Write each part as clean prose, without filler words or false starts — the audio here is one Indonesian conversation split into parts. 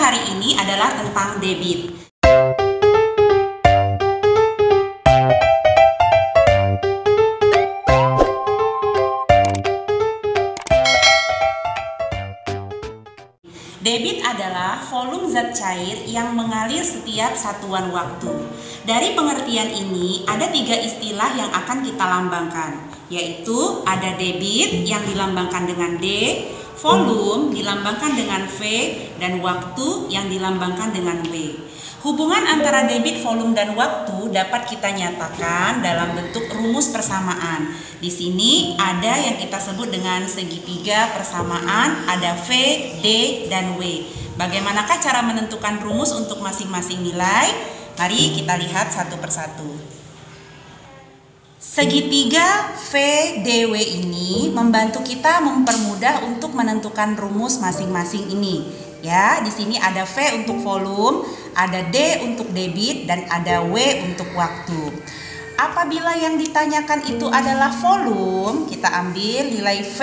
hari ini adalah tentang debit. Debit adalah volume zat cair yang mengalir setiap satuan waktu. Dari pengertian ini, ada 3 istilah yang akan kita lambangkan, yaitu ada debit yang dilambangkan dengan D, volume dilambangkan dengan V, dan waktu yang dilambangkan dengan W. Hubungan antara debit, volume, dan waktu dapat kita nyatakan dalam bentuk rumus persamaan. Di sini ada yang kita sebut dengan segitiga persamaan, ada V, D, dan W. Bagaimanakah cara menentukan rumus untuk masing-masing nilai? Mari kita lihat satu persatu. Segitiga VDW ini membantu kita mempermudah untuk menentukan rumus masing-masing ini. Ya, di sini ada V untuk volume, ada D untuk debit, dan ada W untuk waktu. Apabila yang ditanyakan itu adalah volume, kita ambil nilai V.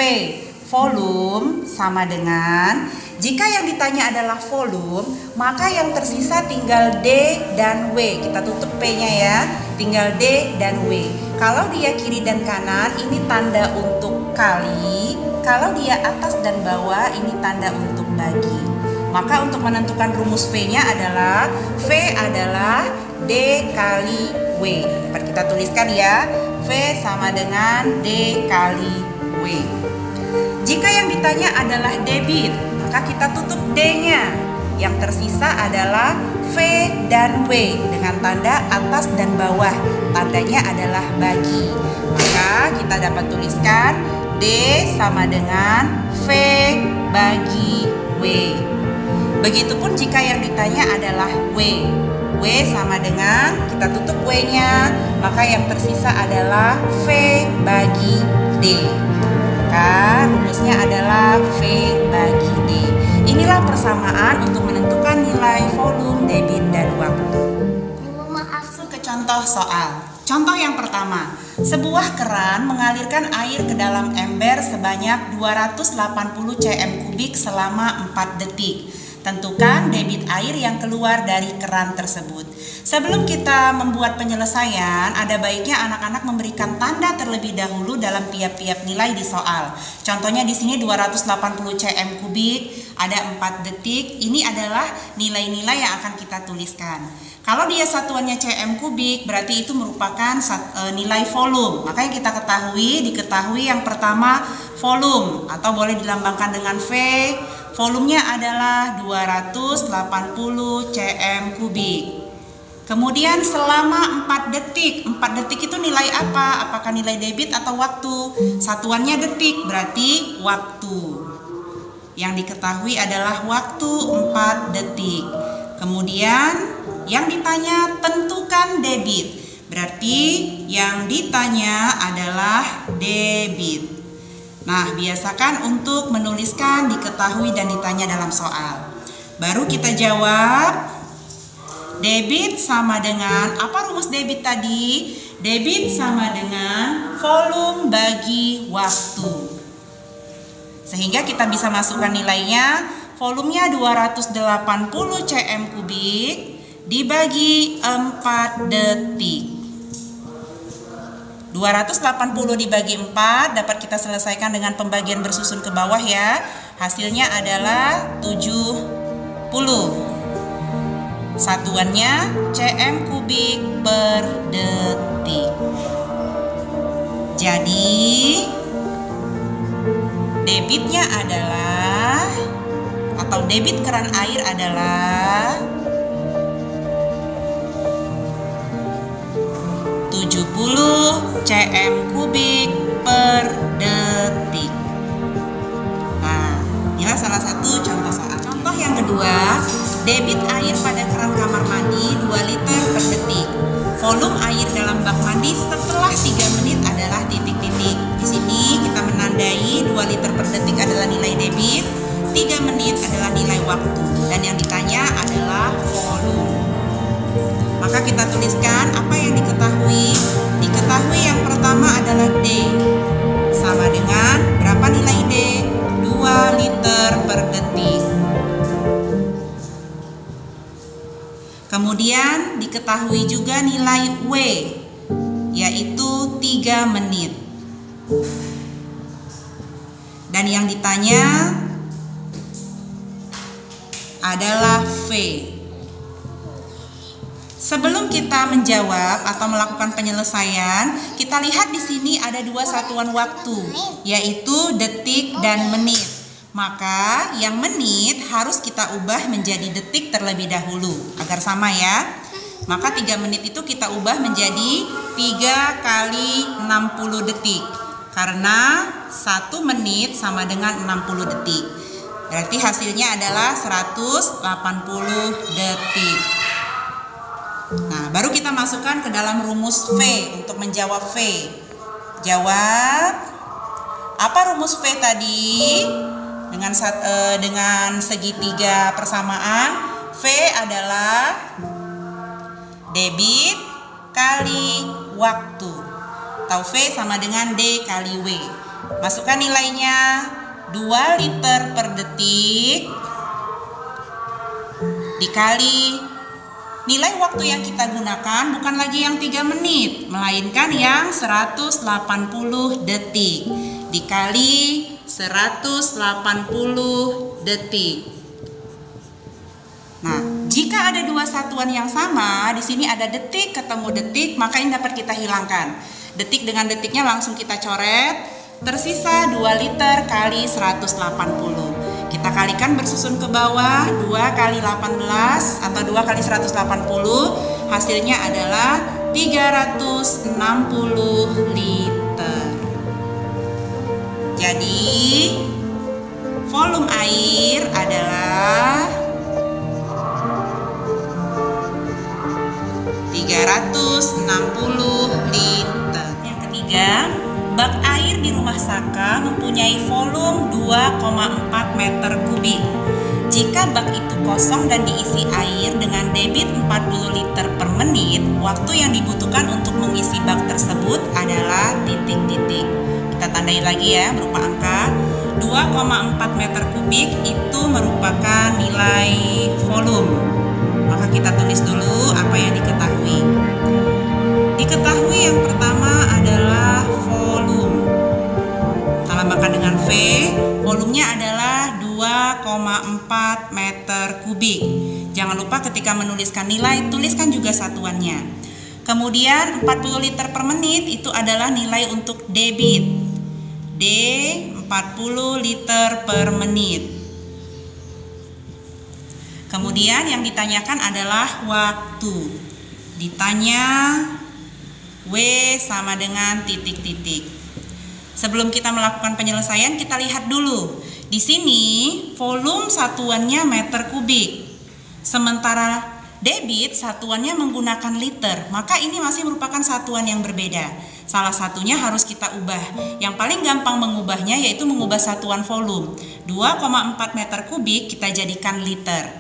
Volume sama dengan, jika yang ditanya adalah volume, maka yang tersisa tinggal D dan W. Kita tutup P-nya ya, tinggal D dan W. Kalau dia kiri dan kanan, ini tanda untuk kali. Kalau dia atas dan bawah, ini tanda untuk bagi. Maka untuk menentukan rumus V-nya adalah V adalah D kali W. Dapat kita tuliskan ya, V sama dengan D kali W. Jika yang ditanya adalah debit, maka kita tutup D-nya. Yang tersisa adalah V dan W dengan tanda atas dan bawah. Tandanya adalah bagi. Maka kita dapat tuliskan D sama dengan V bagi W. Begitupun jika yang ditanya adalah W. W sama dengan, kita tutup W-nya, maka yang tersisa adalah V bagi D. Maka rumusnya adalah V bagi D. Inilah persamaan untuk menentukan nilai volume, debit, dan waktu. Masuk ke contoh soal. Contoh yang pertama, sebuah keran mengalirkan air ke dalam ember sebanyak 280 cm kubik selama 4 detik. Tentukan debit air yang keluar dari keran tersebut. Sebelum kita membuat penyelesaian, ada baiknya anak-anak memberikan tanda terlebih dahulu dalam tiap-tiap nilai di soal. Contohnya di sini 280 cm kubik, ada 4 detik. Ini adalah nilai-nilai yang akan kita tuliskan. Kalau dia satuannya cm kubik, berarti itu merupakan nilai volume. Maka yang kita diketahui yang pertama volume, atau boleh dilambangkan dengan V. Volumenya adalah 280 cm kubik. Kemudian selama 4 detik. 4 detik itu nilai apa? Apakah nilai debit atau waktu? Satuannya detik, berarti waktu. Yang diketahui adalah waktu 4 detik. Kemudian yang ditanya tentukan debit. Berarti yang ditanya adalah debit. Nah, biasakan untuk menuliskan diketahui dan ditanya dalam soal. Baru kita jawab. Debit sama dengan, apa rumus debit tadi? Debit sama dengan volume bagi waktu. Sehingga kita bisa masukkan nilainya. Volumenya 280 cm kubik dibagi 4 detik. 280 dibagi 4 dapat kita selesaikan dengan pembagian bersusun ke bawah ya. Hasilnya adalah 70. Satuannya cm kubik per detik. Jadi debitnya adalah, atau debit keran air adalah 70 cm kubik per detik. Nah, inilah salah satu contoh soal. Contoh yang kedua, debit air pada keran kamar mandi 2 liter per detik. Volume air dalam bak mandi setelah 3 menit adalah titik-titik. Di sini kita menandai 2 liter per detik adalah nilai debit, 3 menit adalah nilai waktu, dan yang ditanya adalah volume. Maka kita tuliskan apa yang diketahui. Diketahui yang pertama adalah D. Sama dengan berapa nilai D? 2 liter per detik. Kemudian diketahui juga nilai W, yaitu 3 menit. Dan yang ditanya adalah V. Sebelum kita menjawab atau melakukan penyelesaian, kita lihat di sini ada 2 satuan waktu, yaitu detik dan menit. Maka yang menit harus kita ubah menjadi detik terlebih dahulu, agar sama ya. Maka 3 menit itu kita ubah menjadi 3 kali 60 detik. Karena 1 menit sama dengan 60 detik. Berarti hasilnya adalah 180 detik. Nah, baru kita masukkan ke dalam rumus V untuk menjawab V. Jawab. Apa rumus V tadi? Dengan segitiga persamaan, V adalah debit kali waktu. Atau V sama dengan D kali W. Masukkan nilainya 2 liter per detik dikali nilai waktu yang kita gunakan bukan lagi yang 3 menit, melainkan yang 180 detik dikali 180 detik. Nah, jika ada 2 satuan yang sama, di sini ada detik ketemu detik, maka ini dapat kita hilangkan. Detik dengan detiknya langsung kita coret, tersisa 2 liter kali 180. Kita kalikan bersusun ke bawah, 2 kali 18 atau 2 kali 180, hasilnya adalah 360 liter. Jadi, volume air adalah 360 liter. Yang ketiga, bak air di rumah Saka mempunyai volume 2,4 meter kubik. Jika bak itu kosong dan diisi air dengan debit 40 liter per menit, waktu yang dibutuhkan untuk mengisi bak tersebut adalah titik-titik. Kita tandai lagi ya berupa angka. 2,4 meter kubik itu merupakan nilai volume. Maka kita tulis dulu apa yang diketahui. Diketahui yang pertama adalah volume. Kita lambangkan dengan V. Volumenya adalah 2,4 meter kubik. Jangan lupa ketika menuliskan nilai, tuliskan juga satuannya. Kemudian 40 liter per menit itu adalah nilai untuk debit. D 40 liter per menit. Kemudian yang ditanyakan adalah waktu. Ditanya W sama dengan titik-titik. Sebelum kita melakukan penyelesaian, kita lihat dulu. Di sini volume satuannya meter kubik. Sementara debit satuannya menggunakan liter. Maka ini masih merupakan satuan yang berbeda. Salah satunya harus kita ubah. Yang paling gampang mengubahnya yaitu mengubah satuan volume. 2,4 meter kubik kita jadikan liter.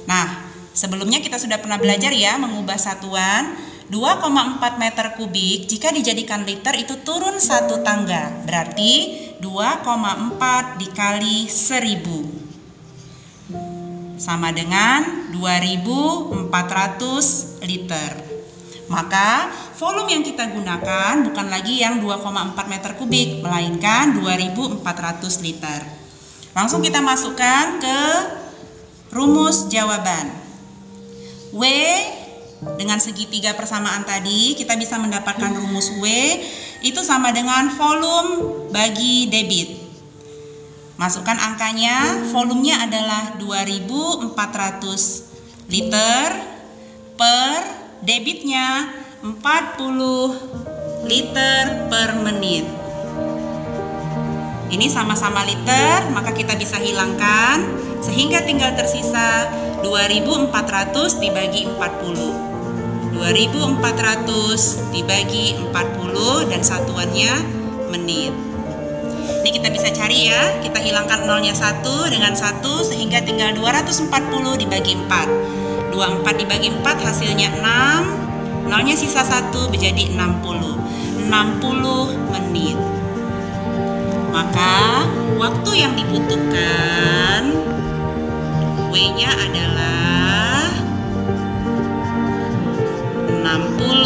Nah, sebelumnya kita sudah pernah belajar ya mengubah satuan. 2,4 meter kubik jika dijadikan liter itu turun 1 tangga. Berarti 2,4 dikali 1000 sama dengan 2400 liter. Maka volume yang kita gunakan bukan lagi yang 2,4 meter kubik, melainkan 2400 liter. Langsung kita masukkan ke rumus jawaban. W dengan segitiga persamaan tadi, kita bisa mendapatkan rumus W itu sama dengan volume bagi debit. Masukkan angkanya, volumenya adalah 2400 liter per debitnya 40 liter per menit. Ini sama-sama liter, maka kita bisa hilangkan sehingga tinggal tersisa 2400 dibagi 40. 2400 dibagi 40 dan satuannya menit. Ini kita bisa cari ya, kita hilangkan nolnya 1 dengan 1 sehingga tinggal 240 dibagi 4. 24 dibagi 4 hasilnya 6, nolnya sisa 1 menjadi 60. 60 menit. Maka waktu yang dibutuhkan W-nya adalah 60